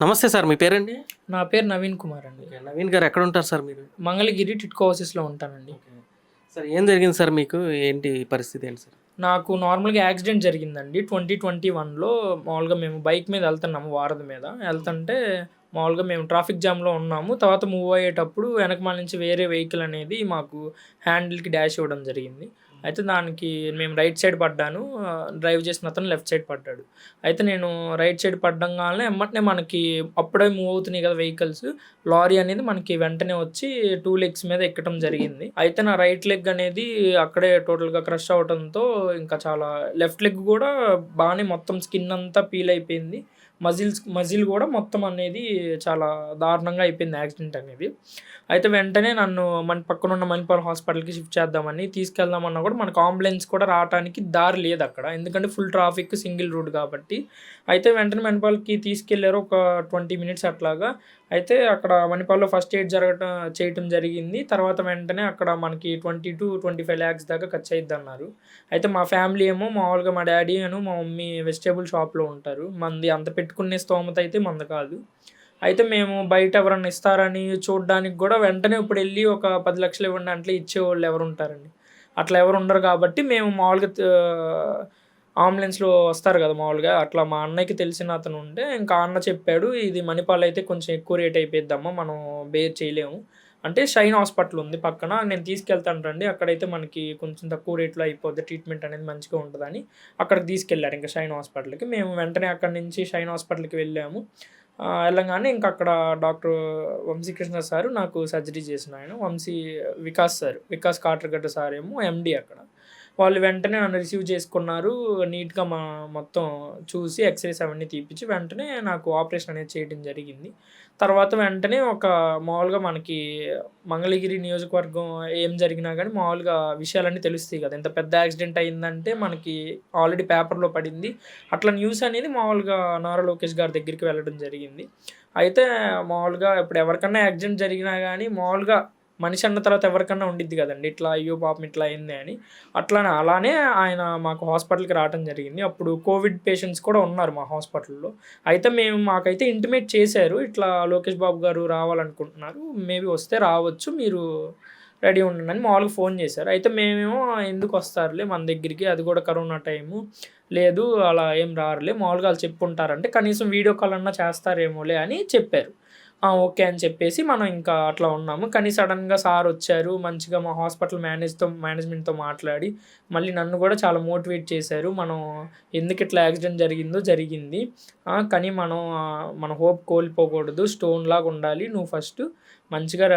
నమస్తే సార్. మీ పేరండి? నా పేరు నవీన్ కుమార్ అండి. ఓకే. నవీన్ గారు ఎక్కడుంటారు సార్ మీరు? మంగళగిరి టిట్కో హౌసెస్‌లో ఉంటానండి. ఓకే. సార్ ఏం జరిగింది సార్ మీకు? ఏంటి పరిస్థితి ఏంటి సార్? నాకు నార్మల్‌గా యాక్సిడెంట్ జరిగిందండి. 2021లో మామూలుగా మేము బైక్ మీద ఎళ్తున్నాము వారధి మీద. ఎళ్తుంటే మామూలుగా మేము ట్రాఫిక్ జామ్‌లో ఉన్నాము. తర్వాత మూవ్ అయ్యేటప్పుడు వెనకమాల నుంచి వేరే వెహికల్ అనేది మాకు హ్యాండిల్‌కి డాష్ ఇవ్వడం జరిగింది. అయితే దానికి మేము రైట్ సైడ్ పడ్డాను. డ్రైవ్ చేసిన అతను లెఫ్ట్ సైడ్ పడ్డాడు. అయితే నేను రైట్ సైడ్ పడ్డంగాల్నే ఎమ్మటనే మనకి అప్పుడే మూవ్ అవుతున్నాయి కదా వెహికల్స్. లారీ అనేది మనకి వెంటనే వచ్చి 2 లెగ్స్ మీద ఎక్కటం జరిగింది. అయితే నా రైట్ లెగ్ అనేది అక్కడే టోటల్‌గా క్రష్ అవ్వటంతో ఇంకా చాలా లెఫ్ట్ లెగ్ గూడా బానే మొత్తం స్కిన్ అంతా పీల్ అయిపోయింది. మజిల్ గూడా మొత్తం అనేది చాలా దారుణంగా అయిపోయింది యాక్సిడెంట్ అనేది. అయితే వెంటనే నన్ను పక్కనున్న మణిపాల్ హాస్పిటల్‌కి షిఫ్ట్ చేద్దామని తీసుకెళ్దామన్నా గూడా మనకు అంబులెన్స్ కూడా రావటానికి దారి లేదక్కడ. ఎందుకంటే ఫుల్ ట్రాఫిక్ సింగిల్ రోడ్ కాబట్టి. అయితే వెంటనే మణిపాల్‌కి తీసుకెళ్లారు ఒక 20 మినిట్స్ అట్లాగా. అయితే అక్కడ మణిపాల్‌లో ఫస్ట్ ఎయిడ్ చేయటం జరిగింది. తర్వాత వెంటనే అక్కడ మనకి 20-25 లాక్స్ దాకా ఖర్చయిద్దన్నారు. అయితే మా ఫ్యామిలీ ఏమో మామూలుగా మా డ్యాడీ మా మమ్మీ వెజిటబుల్ షాప్‌లో ఉంటారు. మనది అంత పెట్టుకునే స్తోమత అయితే మనది కాదు. అయితే మేము బయట ఎవరన్నా ఇస్తారని చూడ్డానికి గూడా వెంటనే ఇప్పుడెళ్లి ఒక 10,00,000 ఇవ్వండి అంటే ఇచ్చేవాళ్ళు ఎవరుంటారండి. అట్లా ఎవరు ఉండరు కాబట్టి మేము మామూలుగా అంబులెన్స్‌లో వస్తారు గదా! మామూలుగా అట్లా మా అన్నయ్యకి తెలిసిన అతను ఉంటే ఇంకా ఆ అన్న చెప్పాడు. ఇది మణిపాల్ అయితే కొంచెం ఎక్కువ రేట్ అయిపోయిద్దమ్మా. మనం బేర్ చేయలేము. అంటే షైన్ హాస్పిటల్ ఉంది పక్కన. నేను తీసుకెళ్తాను రండి. అక్కడైతే మనకి కొంచెం తక్కువ రేట్‌లో అయిపోద్ది. ట్రీట్మెంట్ అనేది మంచిగా ఉంటదని అక్కడికి తీసుకెళ్లారు ఇంక షైన్ హాస్పిటల్‌కి. మేము వెంటనే అక్కడి నుంచి షైన్ హాస్పిటల్‌కి వెళ్ళాము. ఎళ్ళంగానే ఇంక అక్కడ డాక్టర్ వంశీకృష్ణ సారు నాకు సర్జరీ చేసినాయన. వికాస్ కాట్రగడ్డ సారేమో ఎండీ అక్కడ. వాళ్ళు వెంటనే నన్ను రిసీవ్ చేసుకున్నారు. నీట్‌గా మొత్తం చూసి ఎక్స్‌రేస్ అవన్నీ తీపిచ్చి వెంటనే నాకు ఆపరేషన్ అనేది చేయడం జరిగింది. తర్వాత వెంటనే ఒక మామూలుగా మనకి మంగళగిరి నియోజకవర్గం ఏం జరిగినా గానీ మామూలుగా విషయాలన్నీ తెలుస్తాయి గదా! ఇంత పెద్ద యాక్సిడెంట్ అయిందంటే మనకి ఆల్రెడీ పేపర్‌లో పడింది. అట్లా న్యూస్ అనేది మామూలుగా నారా లోకేష్ గారి దగ్గరికి వెళ్ళడం జరిగింది. అయితే మామూలుగా ఇప్పుడు ఎవరికన్నా యాక్సిడెంట్ జరిగినా గానీ మామూలుగా మనిషి అన్న తర్వాత ఎవరికన్నా ఉండిద్ది గదండీ! ఇట్లా అయ్యో! పాపం ఇట్లా అయిందే అని. అలానే ఆయన మాకు హాస్పిటల్‌కి రావటం జరిగింది. అప్పుడు కోవిడ్ పేషెంట్స్ కూడా ఉన్నారు మా హాస్పిటల్‌లో. అయితే మాకైతే ఇంటిమేట్ చేశారు. ఇట్లా లోకేష్ బాబు గారు రావాలనుకుంటున్నారు. మేబీ వస్తే రావచ్చు. మీరు రెడీ ఉండండని మామూలుగా ఫోన్ చేశారు. అయితే మేమేమో ఎందుకొస్తారులే మన దగ్గరికి, అది కూడా కరోనా టైము. లేదు అలా ఏం రారులే మామూలుగా ఆళ్ళు చెప్పుంటారంటే కనీసం వీడియో కాల్ అన్నా చేస్తారేమోలే అని చెప్పారు. ఓకే అని చెప్పేసి మనం ఇంకా అట్లా ఉన్నాము. కానీ సడెన్‌గా సారొచ్చారు. మంచిగా మా హాస్పిటల్ మేనేజ్‌మెంట్‌తో మాట్లాడి, మళ్ళీ నన్ను గూడా చాలా మోటివేట్ చేశారు. మనం ఎందుకిట్లా యాక్సిడెంట్ జరిగిందో జరిగింది. కానీ మన హోప్ కోల్పోకూడదు. స్టోన్‌లాగా ఉండాలి. నువ్వు ఫస్టు మంచిగా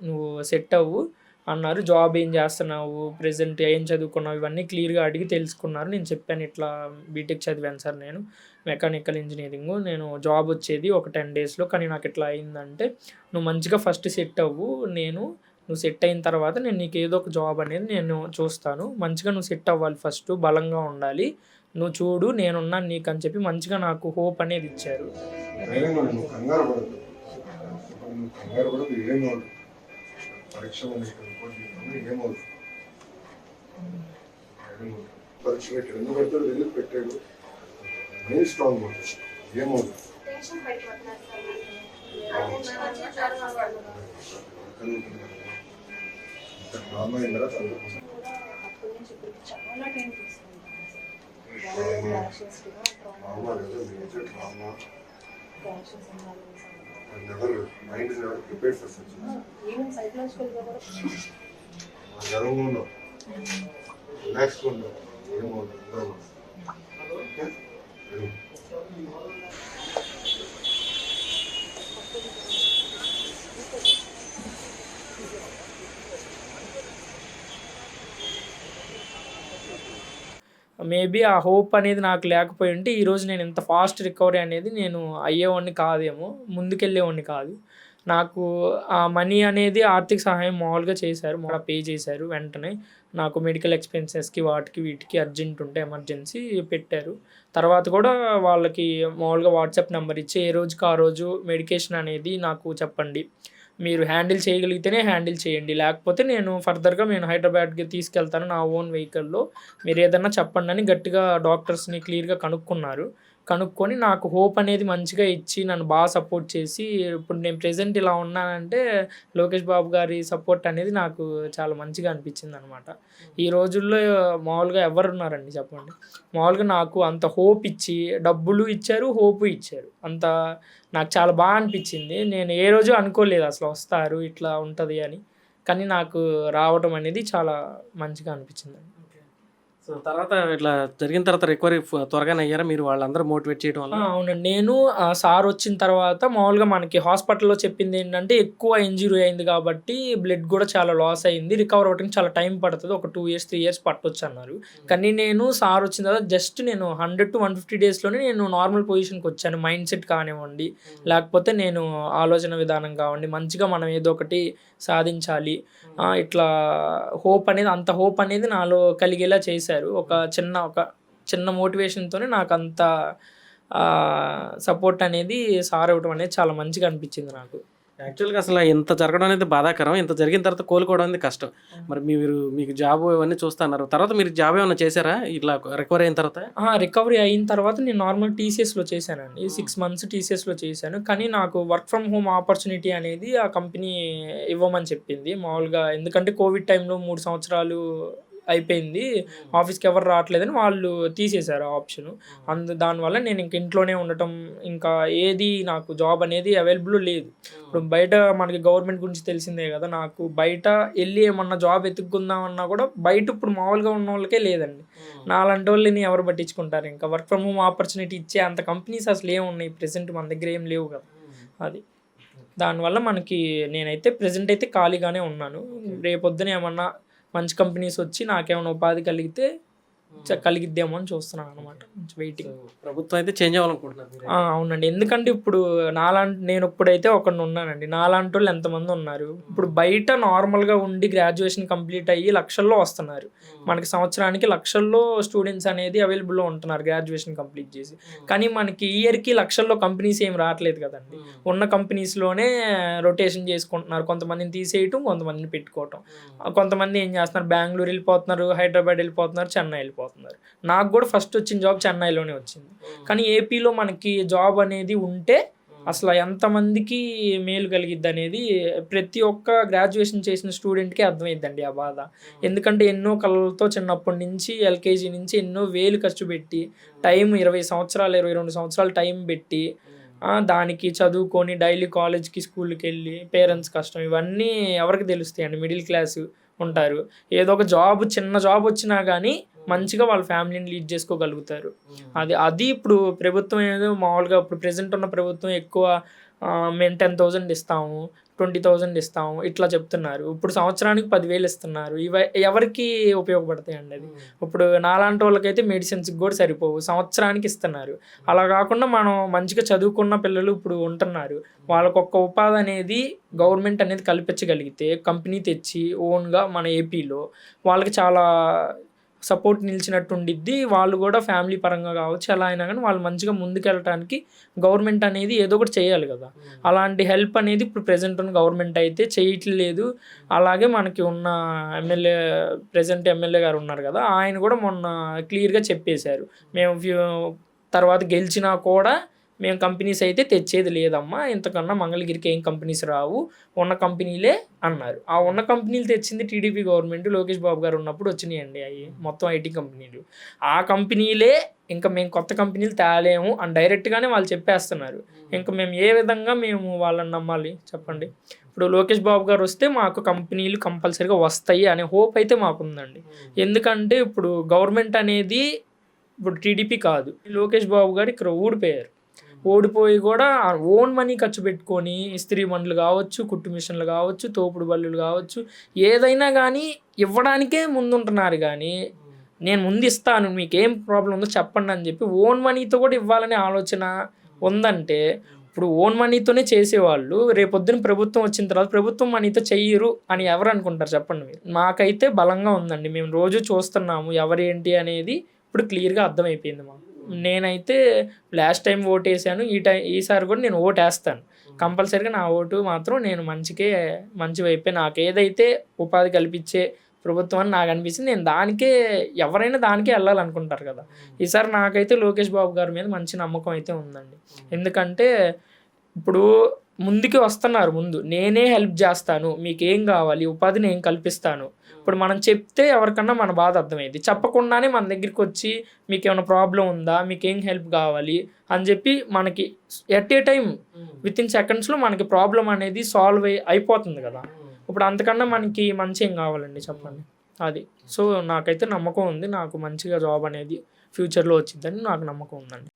నువ్వు సెట్ అవ్వు అన్నారు. జాబ్ ఏం జేస్తన్నావు? ప్రెజెంట్ ఏం చదువుకున్నావు? ఇవన్నీ క్లియర్‌గా అడిగి తెలుసుకున్నారు. నేను చెప్పాను ఇట్లా బీటెక్ చదివాను సార్ నేను. Mechanical engineering. నేను జాబొచ్చేది ఒక 10 డేస్‌లో. కానీ నాకిట్లా అయిందంటే, "నువ్వు మంచిగా ఫస్ట్ సెట్ అవ్వు. నువ్వు సెట్ అయిన తర్వాత నేను నీకు ఏదో ఒక జాబ్ అనేది నేను చూస్తాను. మంచిగా నువ్వు సెట్ అవ్వాలి ఫస్టు. బలంగా ఉండాలి. నువ్వు చూడు నేనున్నాను నీకు" అని చెప్పి మంచిగా నాకు హోప్ అనేది ఇచ్చారు. ధైర్యంగా ఉండు. నువ్వు కంగారు పడొద్దు. నువ్వు కంగారు పడొద్దు. ఏం కాదు. పరీక్ష ఉంది. రిపోర్ట్ తీసుకుని ఏమవుతుంది. పరీక్ష పెట్టాడు. ఎందుకు పెడతాడు? ఎందుకు పెట్టాడు? మెయిన్ స్ట్రాంగ్ ఉంటుంది. ఏమవుతుంది. డ్రామా అయిన తర్వాత డ్రామా లేదా major drama mind is never prepared for such. గర్వంగా ఉండవు, రిలాక్స్గా ఉండవు. ఏమవుతుంది. ఓకే. మేబీ ఆ హోప్ అనేది నాకు లేకపోయుంటే ఈరోజు నేను ఇంత ఫాస్ట్ రికవరీ అనేది నేను అయ్యేవాడిని కాదేమో. ముందుకెళ్ళేవాడిని కాదు. నాకు ఆ మనీ అనేది ఆర్థిక సహాయం మామూలుగా చేశారు. పే చేశారు వెంటనే. నాకు మెడికల్ ఎక్స్‌పెన్సెస్‌కి వాటికి వీటికి అర్జెంట్ ఉంటే ఎమర్జెన్సీ పెట్టారు. తర్వాత కూడా వాళ్ళకి మామూలుగా వాట్సాప్ నంబర్ ఇచ్చి ఏ రోజుకి ఆ రోజు మెడికేషన్ అనేది నాకు చెప్పండి. మీరు హ్యాండిల్ చేయగలిగితేనే హ్యాండిల్ చేయండి. లేకపోతే నేను హైదరాబాద్‌కి తీసుకెళ్తాను నా ఓన్ వెహికల్‌లో. మీరేదన్నా చెప్పండని గట్టిగా డాక్టర్స్‌ని క్లియర్‌గా కనుక్కున్నారు. కనుక్కొని నాకు హోప్ అనేది మంచిగా ఇచ్చి నన్ను బాగా సపోర్ట్ చేసి ఇప్పుడు నేను ప్రెజెంట్ ఇలా ఉన్నానంటే లోకేష్ బాబు గారి సపోర్ట్ అనేది నాకు చాలా మంచిగా అనిపించింది అనమాట. ఈ రోజుల్లో మామూలుగా ఎవరు ఉన్నారండి చెప్పండి, మామూలుగా నాకు అంత హోప్ ఇచ్చి డబ్బులు ఇచ్చారు, హోపు ఇచ్చారు. అంత నాకు చాలా బాగా అనిపించింది. నేను ఏ రోజు అనుకోలేదు అసలు వస్తారు ఇట్లా ఉంటుంది అని, కానీ నాకు రావడం అనేది చాలా మంచిగా అనిపించింది. సో తర్వాత ఇట్లా జరిగిన తర్వాత రికవరీ త్వరగానే అయ్యారా మీరు వాళ్ళందరూ మోటివేట్ చేయడం వల్ల? అవునండి. నేను సార్ వచ్చిన తర్వాత మామూలుగా మనకి హాస్పిటల్‌లో చెప్పింది ఏంటంటే ఎక్కువ ఇంజ్యూరీ అయింది కాబట్టి బ్లడ్ కూడా చాలా లాస్ అయింది. రికవర్ అవ్వడానికి చాలా టైం పడుతది. ఒక 2 ఇయర్స్, 3 ఇయర్స్ పట్టొచ్చన్నారు. కానీ నేను సార్ వచ్చిన తర్వాత జస్ట్ నేను 100-150 డేస్‌లోనే నేను నార్మల్ పొజిషన్‌కి వచ్చాను. మైండ్ సెట్ కానివ్వండి, లేకపోతే నేను ఆలోచన విధానం కావండి, మంచిగా మనం ఏదో ఒకటి సాధించాలి. ఇట్లా హోప్ అనేది నాలో కలిగేలా చేశారు. ఒక చిన్న మోటివేషన్‌తోనే నాకంత సపోర్ట్ అనేది సార్ ఇవ్వడం అనేది చాలా మంచిగా అనిపించింది నాకు. యాక్చువల్‌గా అసలు ఇంత జరగడం అనేది బాధాకరం. ఇంత జరిగిన తర్వాత కోలుకోవడం అనేది కష్టం. మరి మీకు జాబ్ ఇవన్నీ చూస్తున్నారు. తర్వాత మీరు జాబ్ ఏమన్నా చేశారా ఇట్లా రికవరీ అయిన తర్వాత? రికవరీ అయిన తర్వాత నేను నార్మల్ టీసీఎస్‌లో చేశానండి. 6 మంత్స్ టీసీఎస్‌లో చేశాను. కానీ నాకు వర్క్ ఫ్రమ్ హోమ్ ఆపర్చునిటీ అనేది ఆ కంపెనీ ఇవ్వమని చెప్పింది. మామూలుగా ఎందుకంటే కోవిడ్ టైంలో 3 సంవత్సరాలు అయిపోయింది, ఆఫీస్‌కి ఎవరు రావట్లేదని వాళ్ళు తీసేశారు ఆ ఆప్షను. దానివల్ల నేను ఇంక ఇంట్లోనే ఉండటం, ఇంకా ఏది నాకు జాబ్ అనేది అవైలబుల్ లేదు. ఇప్పుడు బయట మనకి గవర్నమెంట్ గురించి తెలిసిందే కదా, నాకు బయట వెళ్ళి ఏమన్నా జాబ్ ఎతుక్కుందామన్నా కూడా బయట ఇప్పుడు మామూలుగా ఉన్న వాళ్ళకే లేదండి. నాలాంటి వాళ్ళని ఎవరు పట్టించుకుంటారు? ఇంకా వర్క్ ఫ్రమ్ హోమ్ ఆపర్చునిటీ ఇచ్చే అంత కంపెనీస్ అసలు ఏమున్నాయి ప్రెజెంట్ మన దగ్గర? ఏం లేవు కదా. అది దానివల్ల నేనైతే ప్రెజెంట్ అయితే ఖాళీగానే ఉన్నాను. రేపొద్దున ఏమన్నా మంచి కంపెనీస్ వచ్చి నాకేమైనా ఉపాధి కలిగిద్దేమో అని చూస్తున్నాను అనమాట. వెయిటింగ్. ప్రభుత్వం అయితే చేంజ్ అవ్వాలనుకుంటున్నారు. అవునండి. ఎందుకంటే ఇప్పుడు నేను ఇప్పుడైతే ఒకడిని ఉన్నానండి, నాలాంటి వాళ్ళు ఎంతమంది ఉన్నారు. ఇప్పుడు బయట నార్మల్గా ఉండి గ్రాడ్యుయేషన్ కంప్లీట్ అయ్యి లక్షల్లో వస్తున్నారు. మనకి సంవత్సరానికి లక్షల్లో స్టూడెంట్స్ అనేది అవైలబుల్లో ఉంటున్నారు గ్రాడ్యుయేషన్ కంప్లీట్ చేసి. కానీ మనకి ఇయర్కి లక్షల్లో కంపెనీస్ ఏం రావట్లేదు కదండి. ఉన్న కంపెనీస్లోనే రొటేషన్ చేసుకుంటున్నారు. కొంతమందిని తీసేయటం, కొంతమందిని పెట్టుకోవటం. కొంతమంది ఏం చేస్తున్నారు, బెంగళూరు వెళ్ళిపోతున్నారు, హైదరాబాద్ వెళ్ళిపోతున్నారు, చెన్నై వెళ్ళిపోతున్నారు. నాకు కూడా ఫస్ట్ వచ్చిన జాబ్ చెన్నైలోనే వచ్చింది. కానీ ఏపీలో మనకి జాబ్ అనేది ఉంటే అసలు ఎంతమందికి మేలు కలిగిద్ది అనేది ప్రతి ఒక్క గ్రాడ్యుయేషన్ చేసిన స్టూడెంట్కి అర్థమైద్దండి ఆ బాధ. ఎందుకంటే ఎన్నో కళలతో చిన్నప్పటి నుంచి ఎల్కేజీ నుంచి ఎన్నో వేలు ఖర్చు పెట్టి టైం 20 సంవత్సరాలు 22 సంవత్సరాలు టైం పెట్టి దానికి చదువుకొని డైలీ కాలేజ్కి స్కూల్కి వెళ్ళి పేరెంట్స్ కష్టం ఇవన్నీ ఎవరికి తెలుస్తాయండి? మిడిల్ క్లాస్ ఉంటారు. ఏదో ఒక చిన్న జాబ్ వచ్చినా కానీ మంచిగా వాళ్ళ ఫ్యామిలీని లీడ్ చేసుకోగలుగుతారు. అది ఇప్పుడు ప్రభుత్వం ఏదో మామూలుగా ఇప్పుడు ప్రెజెంట్ ఉన్న ప్రభుత్వం ఎక్కువ మేము 10,000 ఇస్తాము, 20,000 ఇస్తాము ఇట్లా చెప్తున్నారు. ఇప్పుడు సంవత్సరానికి 10,000 ఇస్తున్నారు. ఎవరికి ఉపయోగపడతాయండి అది? ఇప్పుడు నాలాంటి వాళ్ళకైతే మెడిసిన్స్కి కూడా సరిపోవు, సంవత్సరానికి ఇస్తున్నారు. అలా కాకుండా మనం మంచిగా చదువుకున్న పిల్లలు ఇప్పుడు ఉంటున్నారు. వాళ్ళకొక్క ఉపాధి అనేది గవర్నమెంట్ అనేది కల్పించగలిగితే కంపెనీ తెచ్చి ఓన్గా మన ఏపీలో వాళ్ళకి చాలా సపోర్ట్ నిలిచినట్టు ఉండిద్ది. వాళ్ళు కూడా ఫ్యామిలీ పరంగా కావచ్చు ఎలా అయినా కానీ వాళ్ళు మంచిగా ముందుకెళ్ళటానికి గవర్నమెంట్ అనేది ఏదో ఒకటి చేయాలి కదా. అలాంటి హెల్ప్ అనేది ఇప్పుడు ప్రెజెంట్ ఉన్న గవర్నమెంట్ అయితే చేయట్లేదు. అలాగే మనకి ఉన్న ప్రెజెంట్ ఎమ్మెల్యే గారు ఉన్నారు కదా, ఆయన కూడా మొన్న క్లియర్గా చెప్పేశారు, మేము తర్వాత గెలిచినా కూడా మేము కంపెనీస్ అయితే తెచ్చేది లేదమ్మా, ఇంతకన్నా మంగళగిరికి ఏం కంపెనీస్ రావు, ఉన్న కంపెనీలే అన్నారు. ఆ ఉన్న కంపెనీలు తెచ్చింది టీడీపీ గవర్నమెంట్, లోకేష్ బాబు గారు ఉన్నప్పుడు వచ్చినాయండి అవి మొత్తం ఐటీ కంపెనీలు. ఆ కంపెనీలే ఇంకా మేము కొత్త కంపెనీలు తేలేము అని డైరెక్ట్గానే వాళ్ళు చెప్పేస్తున్నారు. ఇంకా మేము ఏ విధంగా వాళ్ళని నమ్మాలి చెప్పండి? ఇప్పుడు లోకేష్ బాబు గారు వస్తే మాకు కంపెనీలు కంపల్సరీగా వస్తాయి అనే హోప్ అయితే మాకుందండి. ఎందుకంటే ఇప్పుడు గవర్నమెంట్ అనేది ఇప్పుడు టీడీపీ కాదు, లోకేష్ బాబు గారు ఇక్కడ ఓడిపోయి కూడా ఓన్ మనీ ఖర్చు పెట్టుకొని ఇస్త్రీ బండ్లు కావచ్చు, కుట్టు మిషన్లు కావచ్చు, తోపుడు బల్లులు కావచ్చు, ఏదైనా కానీ ఇవ్వడానికే ముందుంటున్నారు. కానీ నేను ముందు ఇస్తాను, మీకు ఏం ప్రాబ్లం ఉందో చెప్పండి అని చెప్పి ఓన్ మనీతో కూడా ఇవ్వాలనే ఆలోచన ఉందంటే ఇప్పుడు ఓన్ మనీతోనే చేసేవాళ్ళు రేపొద్దున ప్రభుత్వం వచ్చిన తర్వాత ప్రభుత్వం మనీతో చెయ్యరు అని ఎవరు అనుకుంటారు చెప్పండి మీరు? మాకైతే బలంగా ఉందండి, మేము రోజు చూస్తున్నాము ఎవరేంటి అనేది ఇప్పుడు క్లియర్గా అర్థమైపోయింది మాకు. నేనైతే లాస్ట్ టైం ఓటు వేసాను, ఈసారి కూడా నేను ఓటు వేస్తాను కంపల్సరీగా. నా ఓటు మాత్రం నేను మంచి వైపే, నాకు ఏదైతే ఉపాధి కల్పించే ప్రభుత్వం అని నాకు అనిపించింది. నేను దానికే ఎవరైనా దానికే వెళ్ళాలనుకుంటారు కదా. ఈసారి నాకైతే లోకేష్ బాబు గారి మీద మంచి నమ్మకం అయితే ఉందండి. ఎందుకంటే ఇప్పుడు ముందుకి వస్తున్నారు, ముందు నేనే హెల్ప్ చేస్తాను, మీకేం కావాలి ఉపాధి నేను కల్పిస్తాను. ఇప్పుడు మనం చెప్తే ఎవరికన్నా మన బాధ అర్థమైంది, చెప్పకుండానే మన దగ్గరికి వచ్చి మీకు ఏమైనా ప్రాబ్లం ఉందా, మీకేం హెల్ప్ కావాలి అని చెప్పి మనకి at a time with in సెకండ్స్లో మనకి ప్రాబ్లం అనేది సాల్వ్ అయిపోతుంది కదా. ఇప్పుడు అంతకన్నా మనకి మంచి ఏం కావాలండి చెప్పండి. అది సో నాకైతే నమ్మకం ఉంది, నాకు మంచిగా జాబ్ అనేది ఫ్యూచర్లో వచ్చిందని నాకు నమ్మకం ఉందండి.